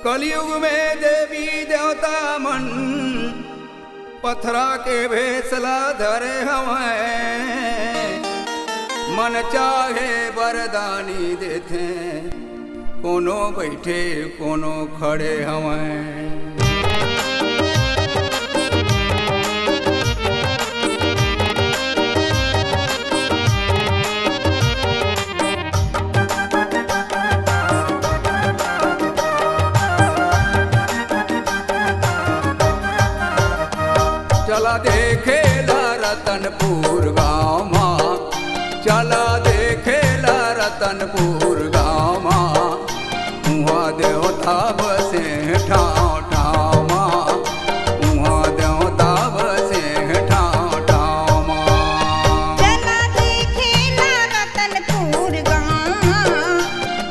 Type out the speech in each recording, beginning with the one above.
कलयुग में देवी देवता मन पथरा के भेसला धरे हमें, मन चाहे वरदानी देते, कोनो बैठे कोनो खड़े हमें। चला देखेला रतनपुर गाँव माँ, चला देखेला रतनपुर गाँव माँ, उहाँ देवता बसे ठाव ठाव माँ, उहाँ देवता बसे ठाव ठाव माँ। चला देखेला रतनपुर गाँव माँ,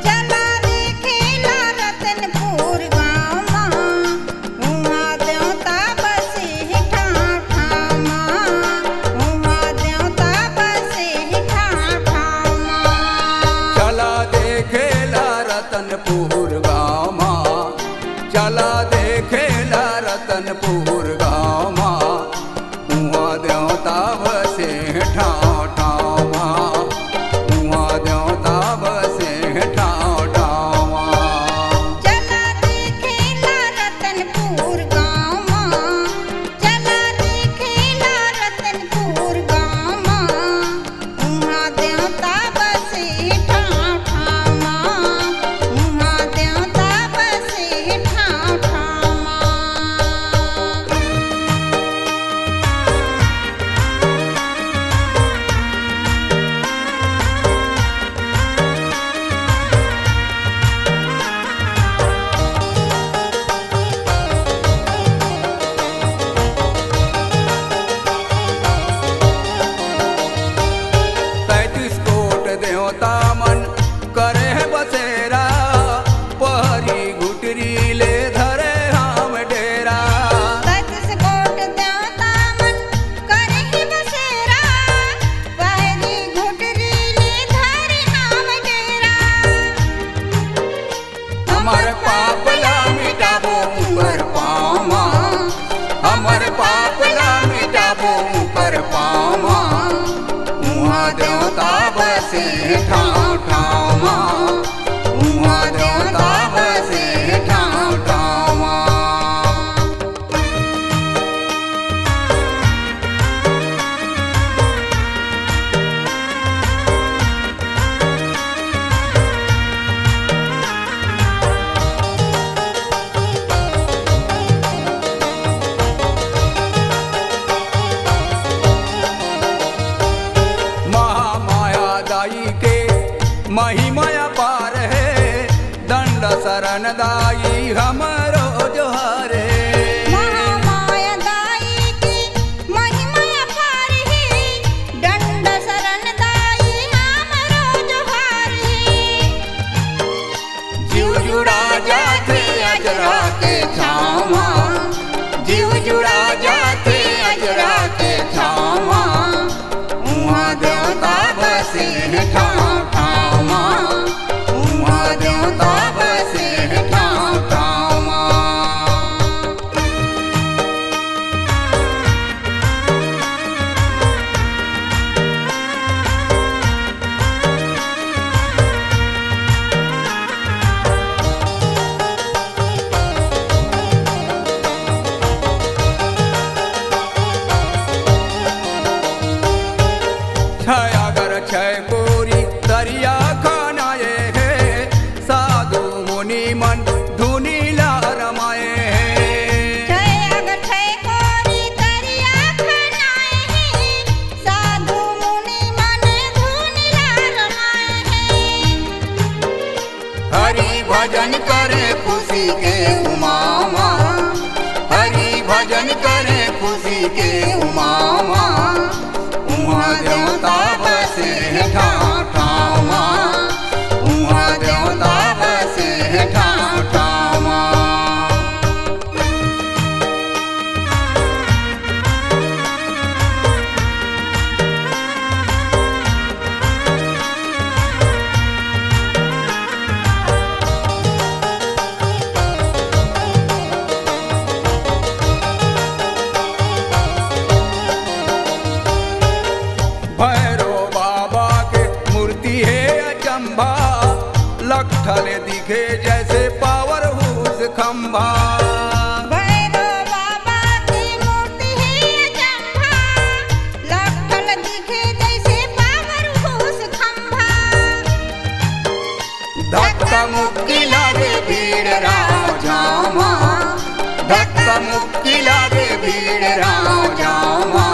चला देखेला रतनपुर गाँव माँ, उहाँ देवता बसे ठाव ठाव माँ, उहाँ देवता बसे ठाव ठाव माँ। चला देखेला रतनपुर गाँव माँ, चला देखेला रतनपुर गाँव माँ, उहाँ देवता बसे ठाव ठाव माँ, उहाँ देवता बसे ठाव ठाव माँ। चला देखेला रतनपुर गाँव माँ, चला देखेला रतनपुर गाँव माँ, उहाँ देवता बसे ठाव ठाव माँ, उहाँ देवता बसे ठाव ठाव माँ। तैतीस कोट देवता मन करे है बसेरा, पहरी घुटरी ले धरे हम डेरा। 33 कोट देवता मन करहि बसेरा, पहरी घुटरी ले धरे हम डेरा। हमर पापला मिटाबो ऊपर पामा, हमर पापला मिटाबो ऊपर पामा, उहाँ देवता बसे ठाव ठाव माँ, उहाँ देवता बसे ठाव ठाव माँ। महामाया दाई के महिमाया पार है, दंड शरण दाई हमरो जोहार है। महामाया दाई की महिमा अपार है, दंड शरण दाई हमरो जोहार है। जीव जुड़ा जाते अजरा के छावा, जीव जुड़ा जाते अजरा के छावा, उहाँ देवता बसे ठाव ठाव माँ, उहाँ देवता बसे ठाव ठाव माँ। छय अगर छय कोरी दरिया खानाए है, साधु मुनि मन धुनी ला रमाए है। छय अगर छय कोरी दरिया खनाए हैं, साधु मुनि मन धुनिला रमाए हैं। हरि भजन करे खुशी के उमामा, हरि भजन करे खुशी के उमामा, उहाँ देवता बसे ठाव ठाव माँ, उहाँ देवता बसे ठाव ठाव माँ। अचंभा लखठले दिखे जैसे पावर हाउस खंभा भैरव बाबा की मूर्ति है अचंभा, लखठल दिखे जैसे पावर हाउस खंभा। धक्का मुक्की लागे भीड़ राव जामा, धक्का मुक्की लागे भीड़ राव जामा।